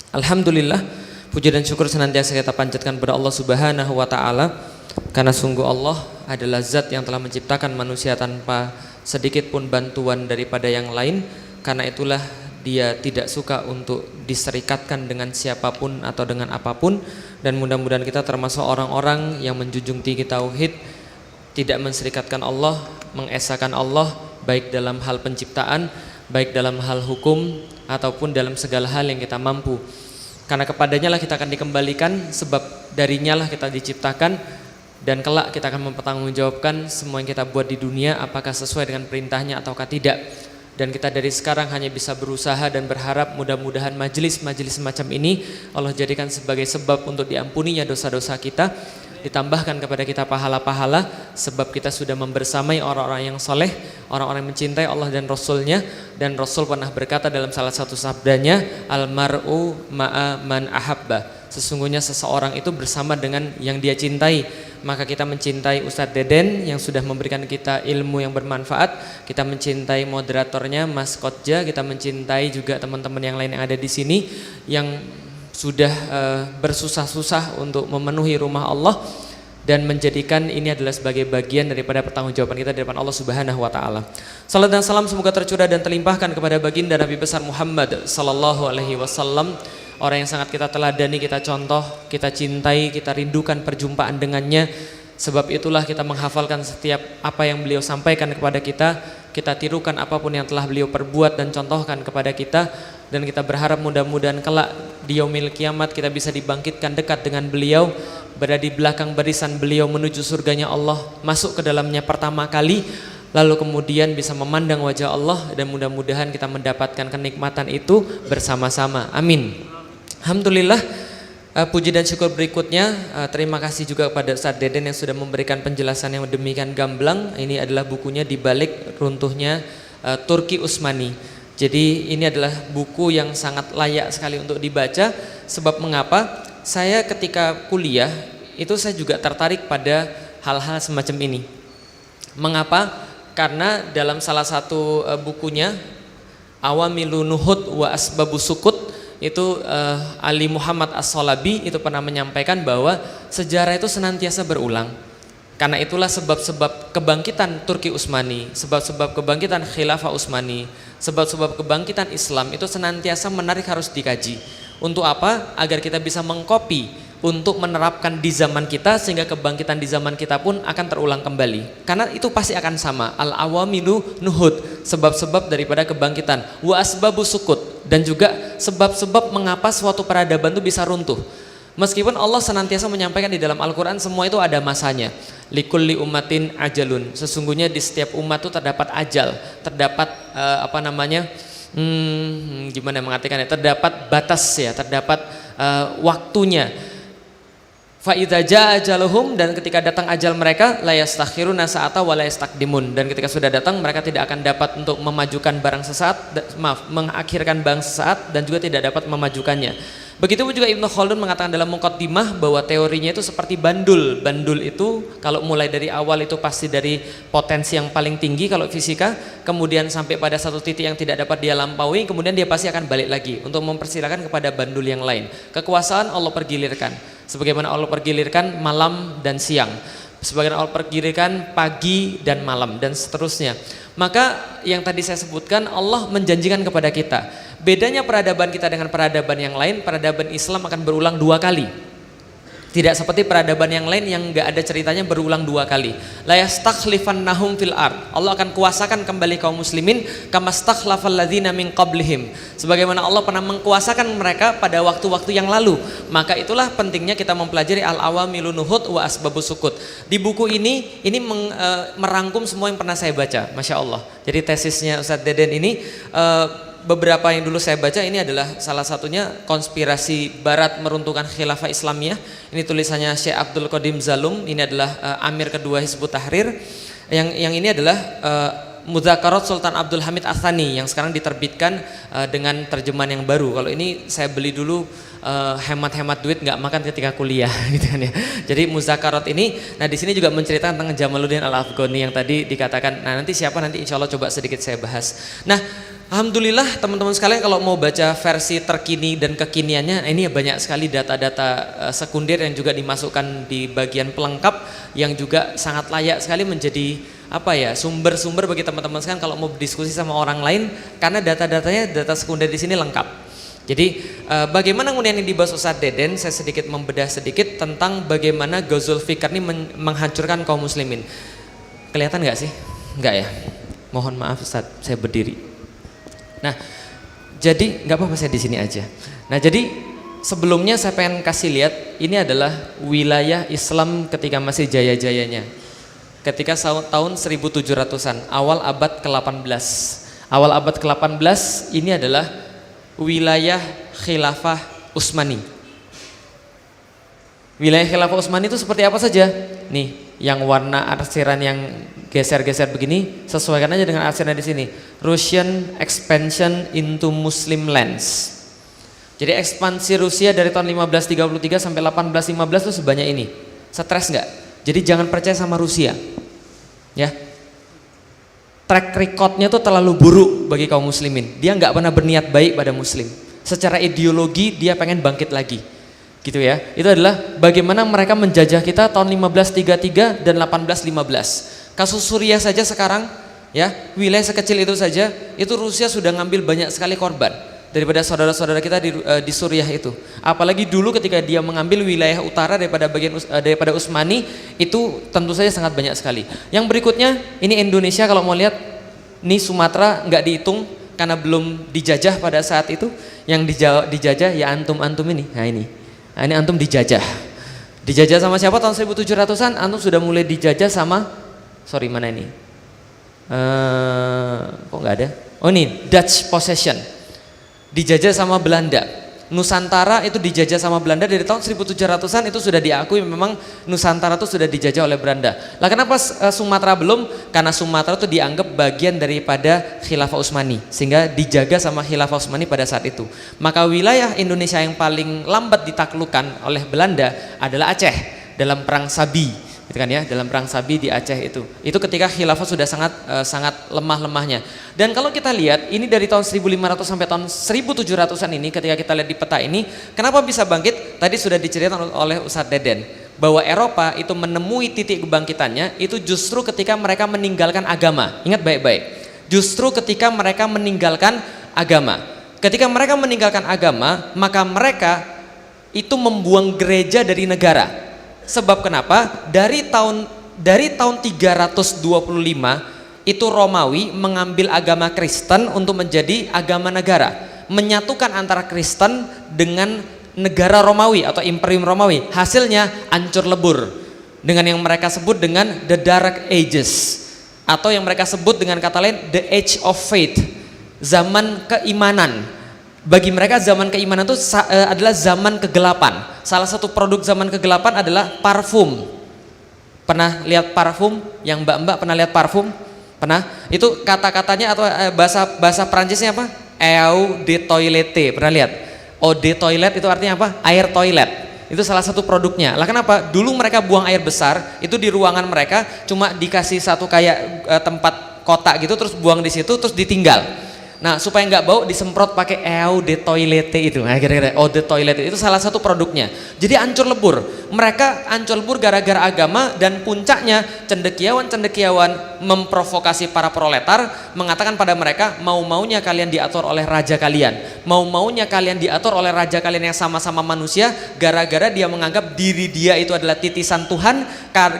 Alhamdulillah, puji dan syukur senantiasa kita panjatkan kepada Allah Subhanahu wa taala, karena sungguh Allah adalah zat yang telah menciptakan manusia tanpa sedikit pun bantuan daripada yang lain. Karena itulah Dia tidak suka untuk diserikatkan dengan siapapun atau dengan apapun. Dan mudah-mudahan kita termasuk orang-orang yang menjunjung tinggi tauhid, tidak menserikatkan Allah, mengesahkan Allah, baik dalam hal penciptaan, baik dalam hal hukum, ataupun dalam segala hal yang kita mampu. Karena kepadanya lah kita akan dikembalikan, sebab darinya lah kita diciptakan, dan kelak kita akan mempertanggungjawabkan semua yang kita buat di dunia apakah sesuai dengan perintahnya ataukah tidak. Dan kita dari sekarang hanya bisa berusaha dan berharap mudah-mudahan majelis-majelis semacam ini Allah jadikan sebagai sebab untuk diampuninya dosa-dosa kita, ditambahkan kepada kita pahala-pahala, sebab kita sudah membersamai orang-orang yang soleh, orang-orang yang mencintai Allah dan Rasulnya. Dan Rasul pernah berkata dalam salah satu sabdanya, Al-mar'u ma'a man ahabba, sesungguhnya seseorang itu bersama dengan yang dia cintai. Maka kita mencintai Ustadz Deden yang sudah memberikan kita ilmu yang bermanfaat, kita mencintai moderatornya Mas Kotja, kita mencintai juga teman-teman yang lain yang ada di sini yang sudah bersusah-susah untuk memenuhi rumah Allah, dan menjadikan ini adalah sebagai bagian daripada pertanggungjawaban kita di depan Allah Subhanahu wa taala. Salam dan salam semoga tercurah dan terlimpahkan kepada baginda Nabi besar Muhammad sallallahu alaihi wasallam, orang yang sangat kita teladani, kita contoh, kita cintai, kita rindukan perjumpaan dengannya. Sebab itulah kita menghafalkan setiap apa yang beliau sampaikan kepada kita tirukan apapun yang telah beliau perbuat dan contohkan kepada kita. Dan kita berharap mudah-mudahan kelak di yaumil kiamat kita bisa dibangkitkan dekat dengan beliau, berada di belakang barisan beliau menuju surganya Allah, masuk ke dalamnya pertama kali, lalu kemudian bisa memandang wajah Allah, dan mudah-mudahan kita mendapatkan kenikmatan itu bersama-sama. Amin. Alhamdulillah, puji dan syukur berikutnya terima kasih juga kepada Ustadz Deden yang sudah memberikan penjelasan yang demikian gamblang. Ini adalah bukunya di balik runtuhnya Turki Utsmani. Jadi ini adalah buku yang sangat layak sekali untuk dibaca. Sebab mengapa? Saya ketika kuliah itu saya juga tertarik pada hal-hal semacam ini. Mengapa? Karena dalam salah satu bukunya Awamilun Nuhud wa Asbabus Sukut, itu Ali Muhammad As-Solabi itu pernah menyampaikan bahwa sejarah itu senantiasa berulang. Karena itulah sebab-sebab kebangkitan Turki Utsmani, sebab-sebab kebangkitan Khilafah Utsmani, sebab-sebab kebangkitan Islam itu senantiasa menarik, harus dikaji. Untuk apa? Agar kita bisa mengkopi untuk menerapkan di zaman kita, sehingga kebangkitan di zaman kita pun akan terulang kembali. Karena itu pasti akan sama. Al-awamilu nuhud, sebab-sebab daripada kebangkitan. Wa asbabus sukut, dan juga sebab-sebab mengapa suatu peradaban itu bisa runtuh. Meskipun Allah senantiasa menyampaikan di dalam Al-Quran semua itu ada masanya. Likulli ummatin ajalun, sesungguhnya di setiap umat itu terdapat ajal, terdapat gimana mengatakannya, terdapat batas ya, terdapat waktunya. Fa idza jaa ajaluhum, dan ketika datang ajal mereka, la yastakhiruna sa'ata wa la yastaqdimun, dan ketika sudah datang mereka tidak akan dapat untuk memajukan barang sesaat, mengakhirkan barang sesaat, dan juga tidak dapat memajukannya. Begitupun juga Ibnu Khaldun mengatakan dalam Muqaddimah bahwa teorinya itu seperti bandul. Bandul itu kalau mulai dari awal itu pasti dari potensi yang paling tinggi kalau fisika, kemudian sampai pada satu titik yang tidak dapat dia lampaui, kemudian dia pasti akan balik lagi untuk mempersilakan kepada bandul yang lain. Kekuasaan Allah pergilirkan, sebagaimana Allah pergilirkan malam dan siang, sebagaimana Allah pergilirkan pagi dan malam, dan seterusnya. Maka yang tadi saya sebutkan, Allah menjanjikan kepada kita, bedanya peradaban kita dengan peradaban yang lain, peradaban Islam akan berulang 2 kali. Tidak seperti peradaban yang lain yang enggak ada ceritanya berulang 2 kali. La yastakhlifannahum fil ard, Allah akan kuasakan kembali kaum muslimin kama stakhlafal ladzina min qablihim, sebagaimana Allah pernah mengkuasakan mereka pada waktu-waktu yang lalu. Maka itulah pentingnya kita mempelajari Al-Awamilun Nuhud wa Asbabus Sukut. Di buku ini merangkum semua yang pernah saya baca, Masya Allah. Jadi tesisnya Ustadz Deden ini beberapa yang dulu saya baca, ini adalah salah satunya Konspirasi Barat Meruntuhkan Khilafah Islamiyah. Ini tulisannya Syekh Abdul Qadim Zalum, ini adalah Amir kedua Hizbut Tahrir. Yang ini adalah Mudzakarot Sultan Abdul Hamid Ats-Tsani yang sekarang diterbitkan dengan terjemahan yang baru. Kalau ini saya beli dulu, hemat-hemat duit nggak makan ketika kuliah gitu kan ya. Jadi Mudzakarot ini, nah di sini juga menceritakan tentang Jamaluddin Al-Afghani yang tadi dikatakan. Nah nanti siapa, nanti insya Allah coba sedikit saya bahas. Nah Alhamdulillah teman-teman sekalian, kalau mau baca versi terkini dan kekiniannya, ini banyak sekali data-data sekunder yang juga dimasukkan di bagian pelengkap yang juga sangat layak sekali menjadi sumber-sumber bagi teman-teman sekalian kalau mau berdiskusi sama orang lain, karena data-datanya, data sekunder di sini lengkap. Jadi bagaimana kemudian yang dibahas Ustadz Deden, saya sedikit membedah sedikit tentang bagaimana Ghazul Fikr ini menghancurkan kaum muslimin. Kelihatan nggak sih? Nggak ya? Mohon maaf Ustadz, saya berdiri. Nah, jadi nggak apa-apa saya di sini aja. Nah, jadi sebelumnya saya pengen kasih lihat, ini adalah wilayah Islam ketika masih jaya-jayanya. Ketika tahun 1700-an, awal abad ke-18. Awal abad ke-18 ini adalah wilayah Khilafah Utsmani. Wilayah Khilafah Utsmani itu seperti apa saja? Nih, yang warna arsiran yang geser-geser begini, sesuaikan aja dengan arsiran di sini. Russian expansion into Muslim lands. Jadi ekspansi Rusia dari tahun 1533 sampai 1815 itu sebanyak ini. Stres nggak? Jadi jangan percaya sama Rusia, ya. Track recordnya tuh terlalu buruk bagi kaum muslimin. Dia nggak pernah berniat baik pada muslim. Secara ideologi dia pengen bangkit lagi, gitu ya. Itu adalah bagaimana mereka menjajah kita tahun 1533 dan 1815. Kasus Suriah saja sekarang, ya, wilayah sekecil itu saja, itu Rusia sudah ngambil banyak sekali korban daripada saudara-saudara kita di Suriah itu. Apalagi dulu ketika dia mengambil wilayah utara daripada Utsmani, itu tentu saja sangat banyak sekali. Yang berikutnya ini Indonesia, kalau mau lihat, ini Sumatera nggak dihitung karena belum dijajah pada saat itu. Yang dijajah ya antum ini. Nah ini antum dijajah. Dijajah sama siapa tahun 1700-an? Antum sudah mulai dijajah sama, mana ini? Kok nggak ada? Oh ini Dutch possession. Dijajah sama Belanda. Nusantara itu dijajah sama Belanda dari tahun 1700-an, itu sudah diakui memang Nusantara itu sudah dijajah oleh Belanda. Lah kenapa Sumatera belum? Karena Sumatera itu dianggap bagian daripada Khilafah Utsmani, sehingga dijaga sama Khilafah Utsmani pada saat itu. Maka wilayah Indonesia yang paling lambat ditaklukkan oleh Belanda adalah Aceh dalam perang Sabi. Gitu kan ya, dalam perang Sabi di Aceh itu ketika khilafah sudah sangat lemah-lemahnya. Dan kalau kita lihat ini dari tahun 1500 sampai tahun 1700-an ini, ketika kita lihat di peta ini, kenapa bisa bangkit? Tadi sudah diceritakan oleh Ustadz Deden bahwa Eropa itu menemui titik kebangkitannya itu justru ketika mereka meninggalkan agama. Ingat baik-baik, justru ketika mereka meninggalkan agama. Ketika mereka meninggalkan agama, maka mereka itu membuang gereja dari negara. Sebab kenapa? Dari tahun 325 itu Romawi mengambil agama Kristen untuk menjadi agama negara, menyatukan antara Kristen dengan negara Romawi atau Imperium Romawi. Hasilnya hancur lebur dengan yang mereka sebut dengan the Dark Ages, atau yang mereka sebut dengan kata lain the Age of Faith, zaman keimanan. Bagi mereka zaman keimanan itu adalah zaman kegelapan. Salah satu produk zaman kegelapan adalah parfum. Pernah lihat parfum? Yang mbak-mbak pernah lihat parfum? Pernah? Itu kata-katanya atau bahasa Perancisnya apa? Eau de toilette. Pernah lihat? Eau de toilette itu artinya apa? Air toilet. Itu salah satu produknya. Lah kenapa? Dulu mereka buang air besar, itu di ruangan mereka cuma dikasih satu kayak tempat kotak gitu, terus buang di situ, terus ditinggal. Nah, supaya nggak bau disemprot pakai eau de toilette itu. Nah, kira-kira eau de toilette itu salah satu produknya. Jadi hancur lebur. Mereka hancur lebur gara-gara agama, dan puncaknya cendekiawan memprovokasi para proletar, mengatakan pada mereka, mau-maunya kalian diatur oleh raja kalian. Mau-maunya kalian diatur oleh raja kalian yang sama-sama manusia, gara-gara dia menganggap diri dia itu adalah titisan Tuhan,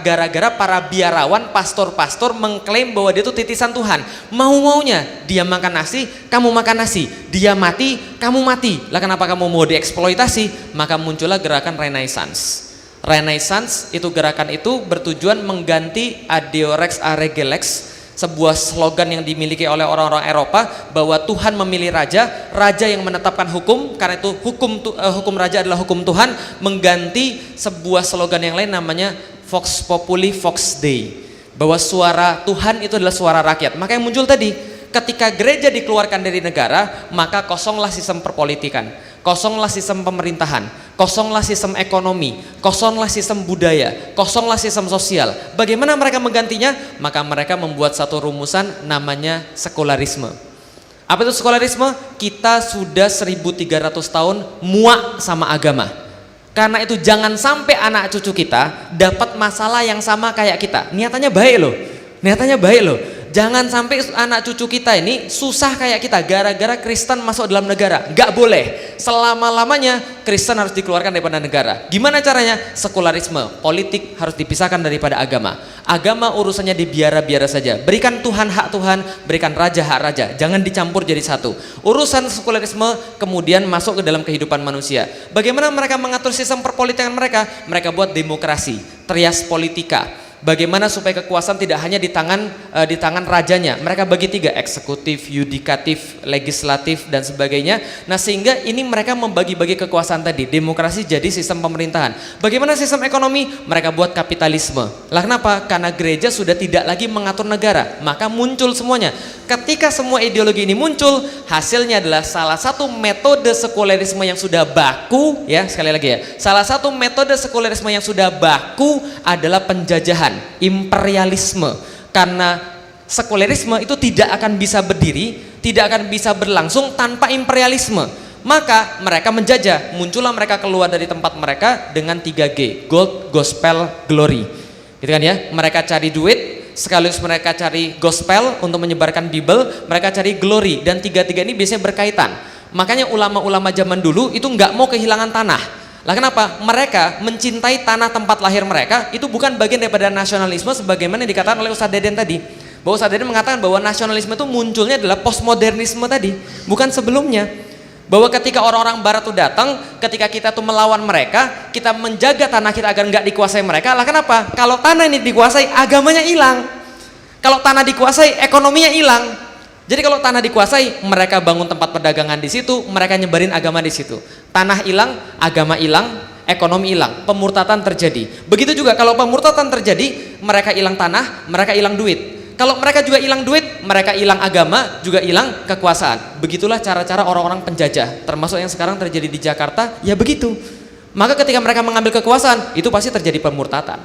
gara-gara para biarawan, pastor-pastor mengklaim bahwa dia itu titisan Tuhan. Mau-maunya dia makan nasi, kamu makan nasi, dia mati, kamu mati. Lah kenapa kamu mau dieksploitasi? Maka muncullah gerakan Renaissance. Renaissance itu, gerakan itu bertujuan mengganti Adeorex Aregelex, sebuah slogan yang dimiliki oleh orang-orang Eropa bahwa Tuhan memilih raja yang menetapkan hukum, karena itu hukum raja adalah hukum Tuhan, mengganti sebuah slogan yang lain namanya Vox Populi Vox Dei, bahwa suara Tuhan itu adalah suara rakyat. Maka yang muncul tadi, ketika gereja dikeluarkan dari negara, maka kosonglah sistem perpolitikan, kosonglah sistem pemerintahan, kosonglah sistem ekonomi, kosonglah sistem budaya, kosonglah sistem sosial. Bagaimana mereka menggantinya? Maka mereka membuat satu rumusan namanya sekularisme. Apa itu sekularisme? Kita sudah 1300 tahun muak sama agama. Karena itu jangan sampai anak cucu kita dapat masalah yang sama kayak kita. Niatannya baik loh. Niatannya baik loh. Jangan sampai anak cucu kita ini susah kayak kita gara-gara Kristen masuk dalam negara. Gak boleh. Selama-lamanya Kristen harus dikeluarkan daripada negara. Gimana caranya? Sekularisme, politik harus dipisahkan daripada agama. Agama urusannya dibiara-biara saja. Berikan Tuhan hak Tuhan, berikan raja hak raja. Jangan dicampur jadi satu. Urusan sekularisme kemudian masuk ke dalam kehidupan manusia. Bagaimana mereka mengatur sistem perpolitikan mereka? Mereka buat demokrasi, trias politika. Bagaimana supaya kekuasaan tidak hanya di tangan rajanya. Mereka bagi 3, eksekutif, yudikatif, legislatif dan sebagainya. Nah, sehingga ini mereka membagi-bagi kekuasaan tadi. Demokrasi jadi sistem pemerintahan. Bagaimana sistem ekonomi? Mereka buat kapitalisme. Lah kenapa? Karena gereja sudah tidak lagi mengatur negara, maka muncul semuanya. Ketika semua ideologi ini muncul, hasilnya adalah salah satu metode sekularisme yang sudah baku, ya, sekali lagi ya. Salah satu metode sekularisme yang sudah baku adalah penjajahan, imperialisme. Karena sekularisme itu tidak akan bisa berdiri, tidak akan bisa berlangsung tanpa imperialisme. Maka mereka menjajah, muncullah mereka keluar dari tempat mereka dengan 3G, gold, gospel, glory. Gitu kan ya? Mereka cari duit, sekaligus mereka cari gospel untuk menyebarkan Bible, mereka cari glory, dan tiga-tiga ini biasanya berkaitan. Makanya ulama-ulama zaman dulu itu nggak mau kehilangan tanah. Lah kenapa? Mereka mencintai tanah tempat lahir mereka, itu bukan bagian daripada nasionalisme sebagaimana yang dikatakan oleh Ustadz Deden tadi. Bahwa Ustadz Deden mengatakan bahwa nasionalisme itu munculnya adalah postmodernisme tadi, bukan sebelumnya. Bahwa ketika orang-orang barat tuh datang, ketika kita tuh melawan mereka, kita menjaga tanah kita agar nggak dikuasai mereka. Lah kenapa? Kalau tanah ini dikuasai, agamanya hilang. Kalau tanah dikuasai, ekonominya hilang. Jadi kalau tanah dikuasai, mereka bangun tempat perdagangan di situ, mereka nyebarin agama di situ. Tanah hilang, agama hilang, ekonomi hilang, pemurtatan terjadi. Begitu juga kalau pemurtatan terjadi, mereka hilang tanah, mereka hilang duit. Kalau mereka juga hilang duit, mereka hilang agama, juga hilang kekuasaan. Begitulah cara-cara orang-orang penjajah, termasuk yang sekarang terjadi di Jakarta, ya begitu. Maka ketika mereka mengambil kekuasaan, itu pasti terjadi pemurtatan.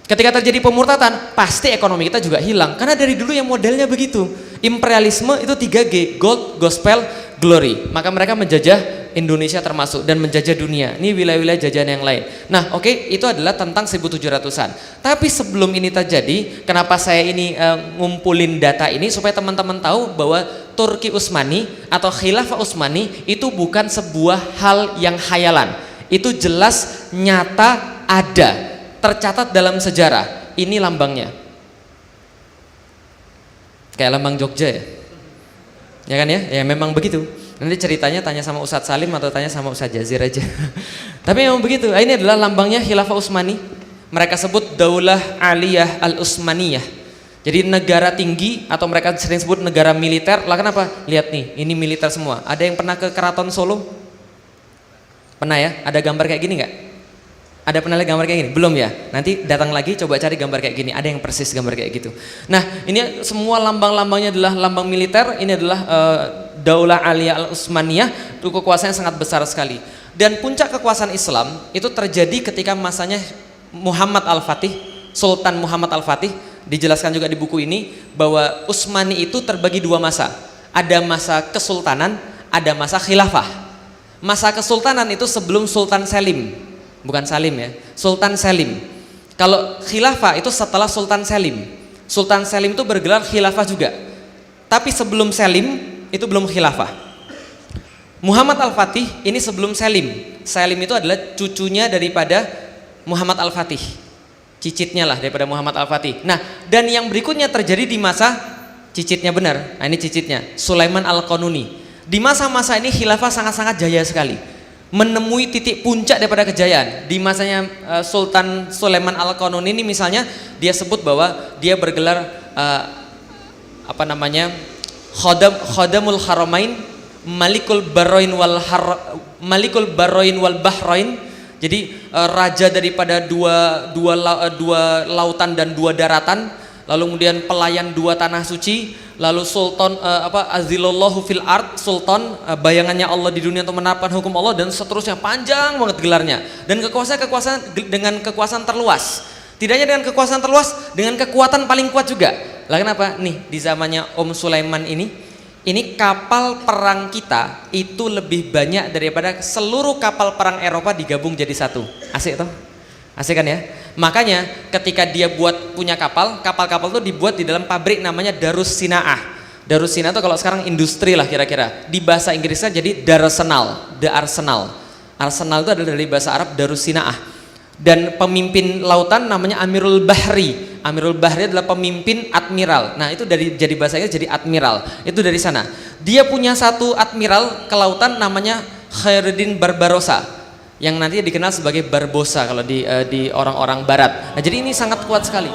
Ketika terjadi pemurtatan, pasti ekonomi kita juga hilang. Karena dari dulu yang modelnya begitu. Imperialisme itu 3G, gold, gospel, glory. Maka mereka menjajah Indonesia termasuk dan menjajah dunia. Ini wilayah-wilayah jajahan yang lain. Nah, oke, itu adalah tentang 1700-an. Tapi sebelum ini terjadi, kenapa saya ini ngumpulin data ini supaya teman-teman tahu bahwa Turki Utsmani atau Khilafah Utsmani itu bukan sebuah hal yang khayalan. Itu jelas nyata ada, tercatat dalam sejarah. Ini lambangnya. Kayak lambang Jogja ya. Ya kan ya? Ya memang begitu. Nanti ceritanya tanya sama Ustadz Salim atau tanya sama Ustadz Jazir aja. Tapi memang begitu. Ini adalah lambangnya Khilafah Utsmani. Mereka sebut Daulah Aliyah Al-Utsmaniyah. Jadi negara tinggi atau mereka sering sebut negara militer. Lah kenapa? Lihat nih, ini militer semua. Ada yang pernah ke Keraton Solo? Pernah ya? Ada gambar kayak gini nggak? Ada pernah lihat gambar kayak gini? Belum ya? Nanti datang lagi coba cari gambar kayak gini. Ada yang persis gambar kayak gitu. Nah, ini semua lambang-lambangnya adalah lambang militer. Ini adalah Daulah Aliyah Al-Utsmaniyah. Itu kekuasaan yang sangat besar sekali. Dan puncak kekuasaan Islam itu terjadi ketika masanya Muhammad Al-Fatih, Sultan Muhammad Al-Fatih. Dijelaskan juga di buku ini bahwa Utsmani itu terbagi 2 masa. Ada masa kesultanan, ada masa khilafah. Masa kesultanan itu sebelum Sultan Selim. Bukan Salim ya, Sultan Selim. Kalau khilafah itu setelah Sultan Selim. Sultan Selim itu bergelar khilafah juga. Tapi sebelum Selim itu belum khilafah. Muhammad Al-Fatih ini sebelum Selim. Selim itu adalah cucunya daripada Muhammad Al-Fatih. Cicitnya lah daripada Muhammad Al-Fatih. Nah, dan yang berikutnya terjadi di masa cicitnya benar. Nah, ini cicitnya, Sulaiman Al-Qanuni. Di masa-masa ini khilafah sangat-sangat jaya sekali. Menemui titik puncak daripada kejayaan di masanya Sultan Sulaiman Al-Qanuni ini misalnya dia sebut bahwa dia bergelar Khadamul Haramain Malikul Barroin wal Bahrain. Jadi raja daripada dua lautan dan 2 daratan, lalu kemudian pelayan 2 tanah suci, lalu sultan azillallahu fil ard, sultan bayangannya Allah di dunia untuk menerapkan hukum Allah, dan seterusnya, panjang banget gelarnya. Dan kekuasaan dengan kekuasaan terluas. Tidak hanya dengan kekuasaan terluas, dengan kekuatan paling kuat juga. Lah kenapa? Nih di zamannya Om Sulaiman ini ini kapal perang kita itu lebih banyak daripada seluruh kapal perang Eropa digabung jadi satu. Asik toh? Asik kan ya? Makanya ketika dia buat punya kapal-kapal itu dibuat di dalam pabrik namanya Darus Sinaah. Darus Sinaah itu kalau sekarang industri lah kira-kira. Di bahasa Inggrisnya jadi Darsenal, The Arsenal. Arsenal itu adalah dari bahasa Arab Darus Sinaah. Dan pemimpin lautan namanya Amirul Bahri. Amirul Bahri adalah pemimpin admiral. Nah, itu dari jadi bahasa Inggris jadi admiral. Itu dari sana. Dia punya satu admiral kelautan namanya Khairuddin Barbarossa yang nantinya dikenal sebagai Barbossa kalau di orang-orang barat. Nah, jadi ini sangat kuat sekali.